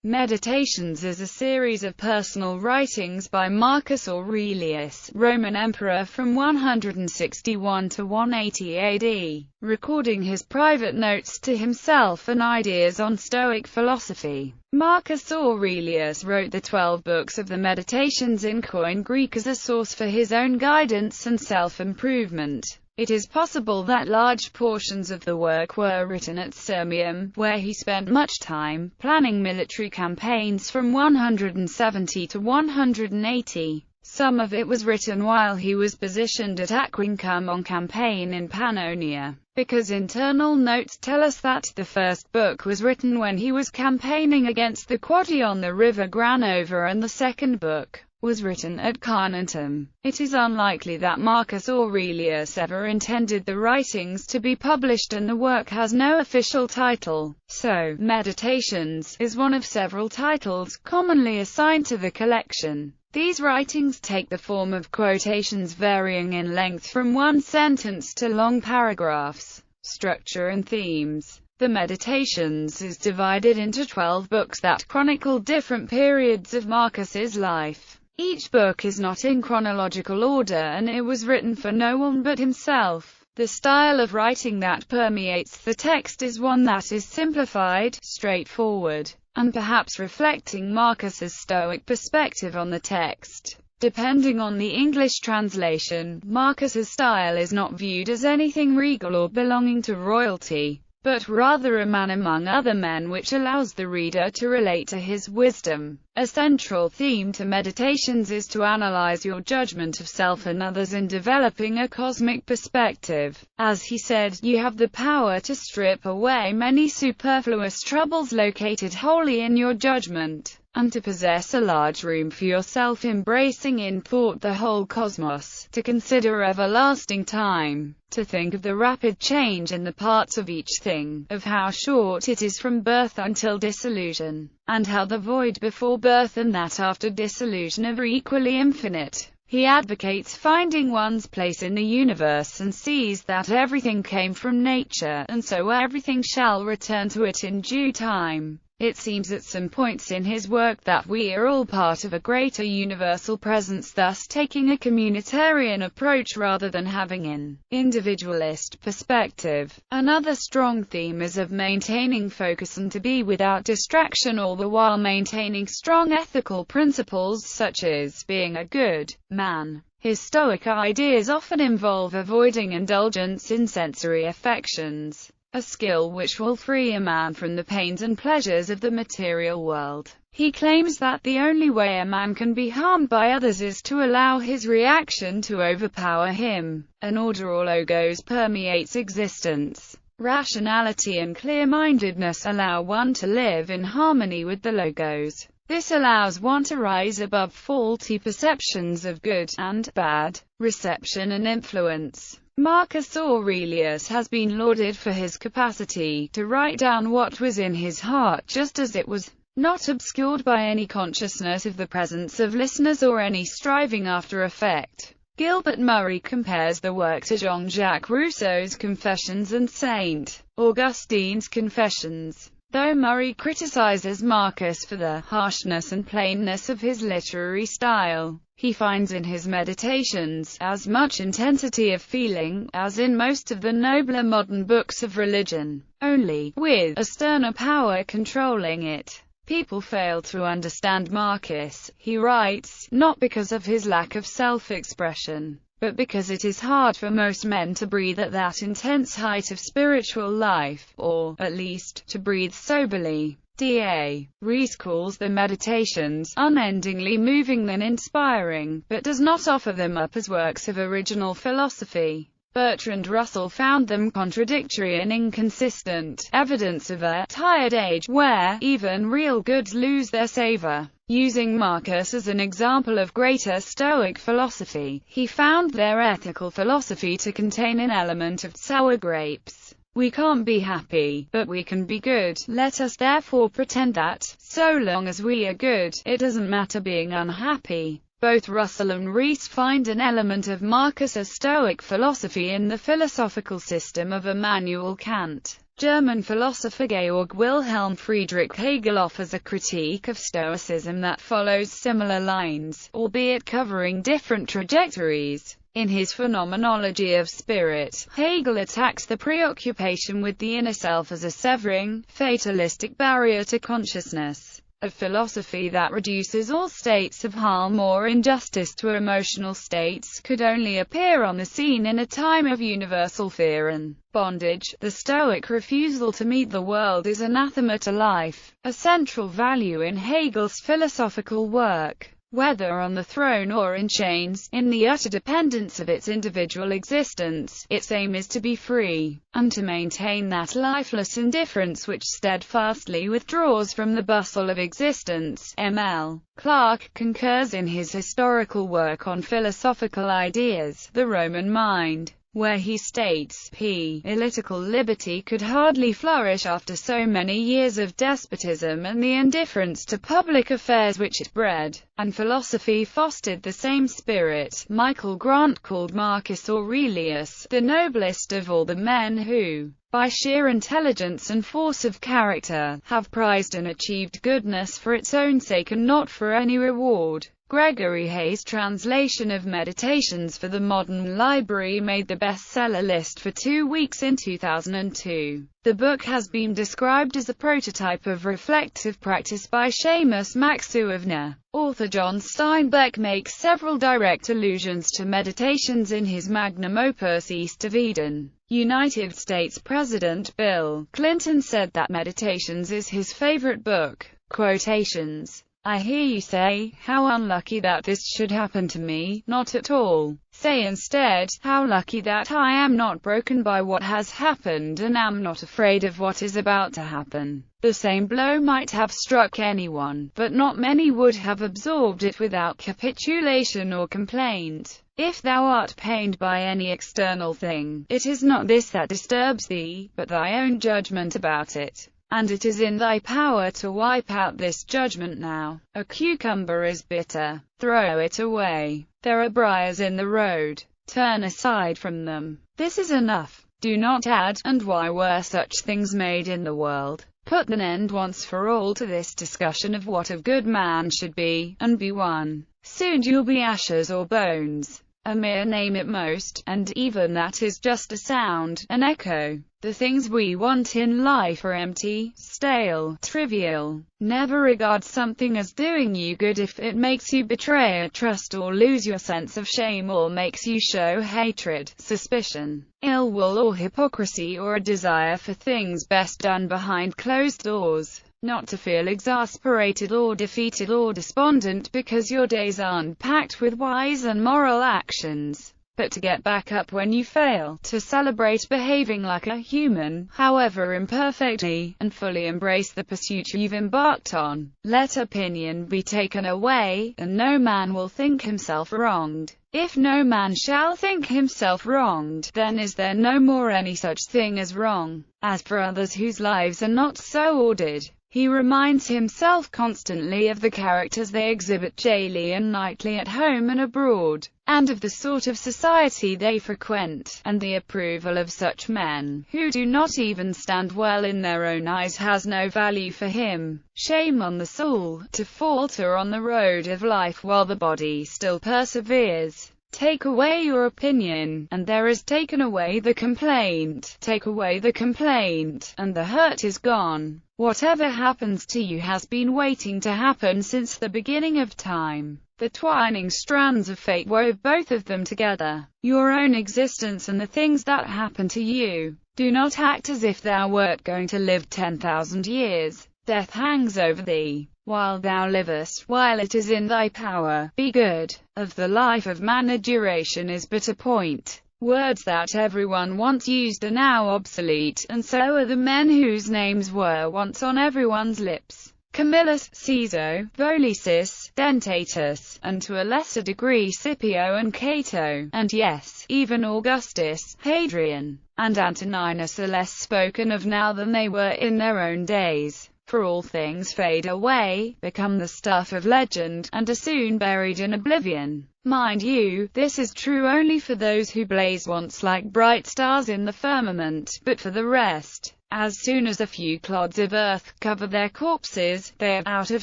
Meditations is a series of personal writings by Marcus Aurelius, Roman emperor from 161 to 180 AD, recording his private notes to himself and ideas on Stoic philosophy. Marcus Aurelius wrote the 12 books of the Meditations in Koine Greek as a source for his own guidance and self-improvement. It is possible that large portions of the work were written at Sirmium, where he spent much time planning military campaigns from 170 to 180. Some of it was written while he was positioned at Aquincum on campaign in Pannonia, because internal notes tell us that the first book was written when he was campaigning against the Quadi on the river Granova, and the second book was written at Carnuntum. It is unlikely that Marcus Aurelius ever intended the writings to be published, and the work has no official title. So, Meditations is one of several titles commonly assigned to the collection. These writings take the form of quotations varying in length from one sentence to long paragraphs, structure and themes. The Meditations is divided into 12 books that chronicle different periods of Marcus's life. Each book is not in chronological order, and it was written for no one but himself. The style of writing that permeates the text is one that is simplified, straightforward, and perhaps reflecting Marcus's Stoic perspective on the text. Depending on the English translation, Marcus's style is not viewed as anything regal or belonging to royalty, but rather a man among other men, which allows the reader to relate to his wisdom. A central theme to Meditations is to analyze your judgment of self and others in developing a cosmic perspective. As he said, you have the power to strip away many superfluous troubles located wholly in your judgment, and to possess a large room for yourself, embracing in thought the whole cosmos, to consider everlasting time, to think of the rapid change in the parts of each thing, of how short it is from birth until dissolution, and how the void before birth and that after dissolution are equally infinite. He advocates finding one's place in the universe and sees that everything came from nature, and so everything shall return to it in due time. It seems at some points in his work that we are all part of a greater universal presence, thus taking a communitarian approach rather than having an individualist perspective. Another strong theme is of maintaining focus and to be without distraction, all the while maintaining strong ethical principles such as being a good man. His Stoic ideas often involve avoiding indulgence in sensory affections, a skill which will free a man from the pains and pleasures of the material world. He claims that the only way a man can be harmed by others is to allow his reaction to overpower him. An order or logos permeates existence. Rationality and clear-mindedness allow one to live in harmony with the logos. This allows one to rise above faulty perceptions of good and bad, reception and influence. Marcus Aurelius has been lauded for his capacity to write down what was in his heart just as it was, not obscured by any consciousness of the presence of listeners or any striving after effect. Gilbert Murray compares the work to Jean-Jacques Rousseau's Confessions and St. Augustine's Confessions. Though Murray criticizes Marcus for the harshness and plainness of his literary style, he finds in his Meditations as much intensity of feeling as in most of the nobler modern books of religion, only with a sterner power controlling it. People fail to understand Marcus, he writes, not because of his lack of self-expression, but because it is hard for most men to breathe at that intense height of spiritual life, or, at least, to breathe soberly. D.A. Rees calls the Meditations unendingly moving and inspiring, but does not offer them up as works of original philosophy. Bertrand Russell found them contradictory and inconsistent, evidence of a tired age where even real goods lose their savor. Using Marcus as an example of greater Stoic philosophy, he found their ethical philosophy to contain an element of sour grapes. We can't be happy, but we can be good. Let us therefore pretend that, so long as we are good, it doesn't matter being unhappy. Both Russell and Rees find an element of Marcus's Stoic philosophy in the philosophical system of Immanuel Kant. German philosopher Georg Wilhelm Friedrich Hegel offers a critique of Stoicism that follows similar lines, albeit covering different trajectories. In his Phenomenology of Spirit, Hegel attacks the preoccupation with the inner self as a severing, fatalistic barrier to consciousness. A philosophy that reduces all states of harm or injustice to emotional states could only appear on the scene in a time of universal fear and bondage. The Stoic refusal to meet the world is anathema to life, a central value in Hegel's philosophical work. Whether on the throne or in chains, in the utter dependence of its individual existence, its aim is to be free, and to maintain that lifeless indifference which steadfastly withdraws from the bustle of existence. M.L. Clark concurs in his historical work on philosophical ideas, The Roman Mind, where he states, political liberty could hardly flourish after so many years of despotism and the indifference to public affairs which it bred, and philosophy fostered the same spirit. Michael Grant called Marcus Aurelius the noblest of all the men who, by sheer intelligence and force of character, have prized and achieved goodness for its own sake and not for any reward. Gregory Hayes' translation of Meditations for the Modern Library made the bestseller list for 2 weeks in 2002. The book has been described as a prototype of reflective practice by Seamus MacSuavna. Author John Steinbeck makes several direct allusions to meditations in his magnum opus East of Eden. United States President Bill Clinton said that Meditations is his favorite book. Quotations: I hear you say, how unlucky that this should happen to me. Not at all. Say instead, how lucky that I am not broken by what has happened and am not afraid of what is about to happen. The same blow might have struck anyone, but not many would have absorbed it without capitulation or complaint. If thou art pained by any external thing, it is not this that disturbs thee, but thy own judgment about it. And it is in thy power to wipe out this judgment now. A cucumber is bitter. Throw it away. There are briars in the road. Turn aside from them. This is enough. Do not add, and why were such things made in the world? Put an end once for all to this discussion of what a good man should be, and be one. Soon you'll be ashes or bones. A mere name at most, and even that is just a sound, an echo. The things we want in life are empty, stale, trivial. Never regard something as doing you good if it makes you betray a trust or lose your sense of shame or makes you show hatred, suspicion, ill will or hypocrisy or a desire for things best done behind closed doors. Not to feel exasperated or defeated or despondent because your days aren't packed with wise and moral actions, but to get back up when you fail, to celebrate behaving like a human, however imperfectly, and fully embrace the pursuit you've embarked on. Let opinion be taken away, and no man will think himself wronged. If no man shall think himself wronged, then is there no more any such thing as wrong. As for others whose lives are not so ordered, he reminds himself constantly of the characters they exhibit daily and nightly at home and abroad, and of the sort of society they frequent, and the approval of such men, who do not even stand well in their own eyes, has no value for him. Shame on the soul, to falter on the road of life while the body still perseveres. Take away your opinion, and there is taken away the complaint. Take away the complaint, and the hurt is gone. Whatever happens to you has been waiting to happen since the beginning of time. The twining strands of fate wove both of them together, your own existence and the things that happen to you. Do not act as if thou wert going to live 10,000 years. Death hangs over thee, while thou livest, while it is in thy power. Be good. Of the life of man a duration is but a point. Words that everyone once used are now obsolete, and so are the men whose names were once on everyone's lips. Camillus, Caeso, Volisis, Dentatus, and to a lesser degree Scipio and Cato, and yes, even Augustus, Hadrian, and Antoninus are less spoken of now than they were in their own days. For all things fade away, become the stuff of legend, and are soon buried in oblivion. Mind you, this is true only for those who blaze once like bright stars in the firmament, but for the rest, As soon as a few clods of earth cover their corpses, they are out of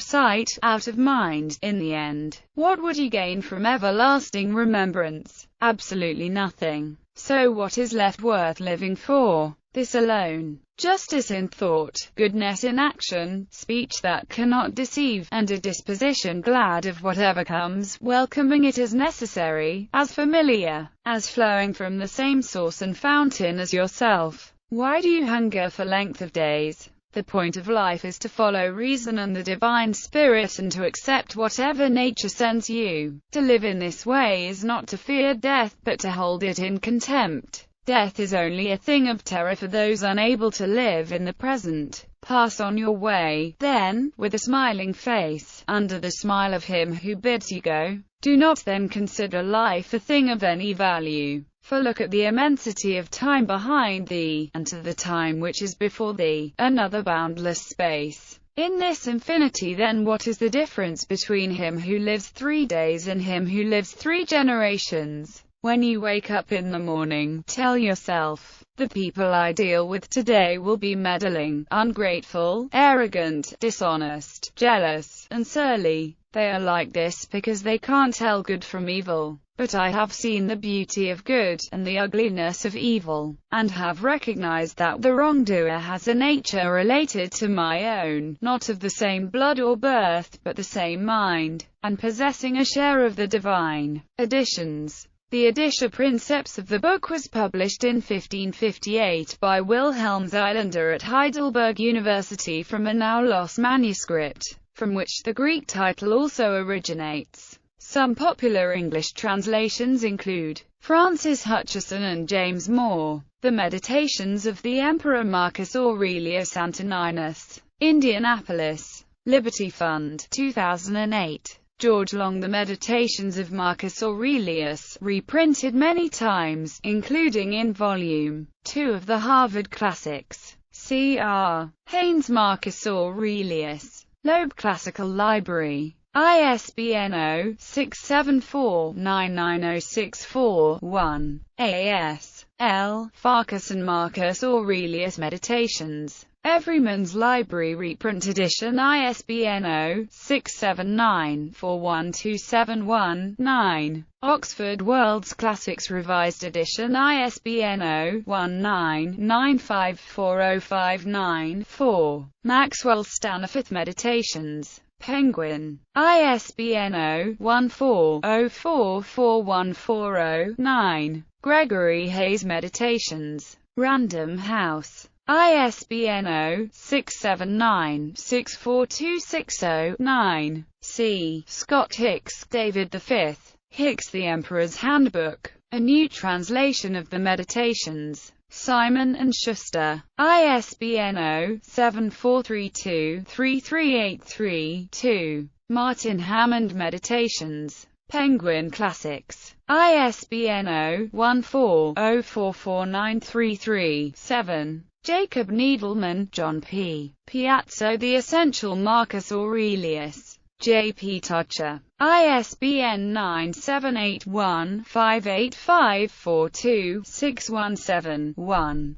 sight, out of mind, in the end. What would you gain from everlasting remembrance? Absolutely nothing. So what is left worth living for? This alone. Justice in thought, goodness in action, speech that cannot deceive, and a disposition glad of whatever comes, welcoming it as necessary, as familiar, as flowing from the same source and fountain as yourself. Why do you hunger for length of days? The point of life is to follow reason and the divine spirit and to accept whatever nature sends you. To live in this way is not to fear death, but to hold it in contempt. Death is only a thing of terror for those unable to live in the present. Pass on your way, then, with a smiling face, under the smile of him who bids you go. Do not then consider life a thing of any value. For look at the immensity of time behind thee, and to the time which is before thee, another boundless space. In this infinity then what is the difference between him who lives 3 days and him who lives 3 generations? When you wake up in the morning, tell yourself, the people I deal with today will be meddling, ungrateful, arrogant, dishonest, jealous, and surly. They are like this because they can't tell good from evil. But I have seen the beauty of good, and the ugliness of evil, and have recognized that the wrongdoer has a nature related to my own, not of the same blood or birth, but the same mind, and possessing a share of the divine. Additions. The Editio Princeps of the book was published in 1558 by Wilhelm Zeilander at Heidelberg University from a now lost manuscript, from which the Greek title also originates. Some popular English translations include Francis Hutcheson and James Moore. The Meditations of the Emperor Marcus Aurelius Antoninus. Indianapolis. Liberty Fund, 2008. George Long. The Meditations of Marcus Aurelius, reprinted many times, including in Volume 2 of the Harvard Classics. C.R. Haynes. Marcus Aurelius. Loeb Classical Library. ISBN 0-674-99064-1. A.S. L. Farquharson. Marcus Aurelius Meditations. Everyman's Library reprint edition. ISBN 0-679-41271-9. Oxford World's Classics Revised Edition. ISBN 0-19954059-4. Maxwell Staniforth Meditations. Penguin. ISBN 0-14044140-9. Gregory Hayes Meditations. Random House. ISBN 0-679-64260-9. C. Scott Hicks. David V. Hicks. The Emperor's Handbook. A new translation of the Meditations. Simon & Schuster. ISBN 0-7432-3383-2. Martin Hammond Meditations. Penguin Classics. ISBN 0-14044933-7. Jacob Needleman, John P. Piazza. The Essential Marcus Aurelius. J. P. Tucher. ISBN 978158542-617-1.